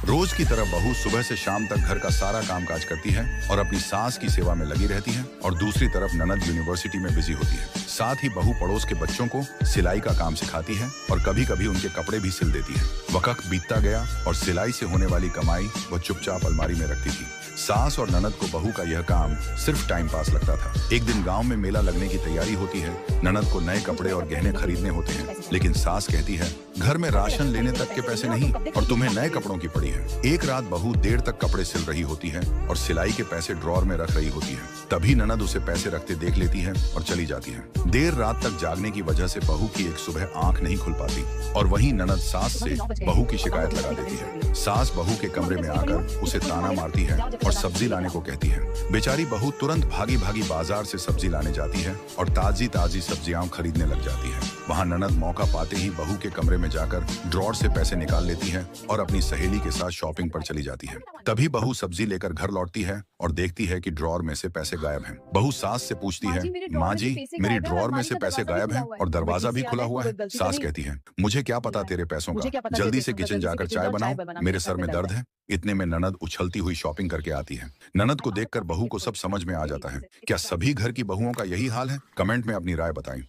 रोज की तरह बहू सुबह से शाम तक घर का सारा कामकाज करती है और अपनी सास की सेवा में लगी रहती है और दूसरी तरफ ननद यूनिवर्सिटी में बिजी होती है। साथ ही बहू पड़ोस के बच्चों को सिलाई का काम सिखाती है और कभी कभी उनके कपड़े भी सिल देती है। वक्त बीतता गया और सिलाई से होने वाली कमाई वह चुपचाप अलमारी में रखती थी। सास और ननद को बहू का यह काम सिर्फ टाइम पास लगता था। एक दिन गांव में मेला लगने की तैयारी होती है। ननद को नए कपड़े और गहने खरीदने होते हैं, लेकिन सास कहती है घर में राशन लेने तक के पैसे नहीं और तुम्हें नए कपड़ों की पड़ी है। एक रात बहू देर तक कपड़े सिल रही होती है और सिलाई के पैसे ड्रॉर में रख रही होती है। तभी ननद उसे पैसे रखते देख लेती है और चली जाती है। देर रात तक जागने की वजह से बहू की एक सुबह आंख नहीं खुल पाती और वहीं ननद सास से बहू की शिकायत लगा देती है। सास बहू के कमरे में आकर उसे ताना मारती है और सब्जी लाने को कहती है। बेचारी बहू तुरंत भागी भागी बाजार से सब्जी लाने जाती है और ताजी ताजी सब्जियां खरीदने लग जाती है। वहां ननद मौका पाते ही बहू के कमरे में जाकर ड्रॉर से पैसे निकाल लेती है और अपनी सहेली के साथ शॉपिंग पर चली जाती है। तभी बहू सब्जी लेकर घर लौटती है और देखती है कि ड्रॉर में से पैसे गायब हैं। बहू सास से पूछती है, माँ जी मेरी ड्रॉर में से पैसे गायब हैं और दरवाजा भी खुला हुआ है। सास कहती है, मुझे क्या पता तेरे पैसों का, जल्दी से किचन जाकर चाय बनाओ, मेरे सर में दर्द है। इतने में ननद उछलती हुई शॉपिंग करके आती है। ननद को देखकर बहू को सब समझ में आ जाता है। क्या सभी घर की बहुओं का यही हाल है? कमेंट में अपनी राय बताएं।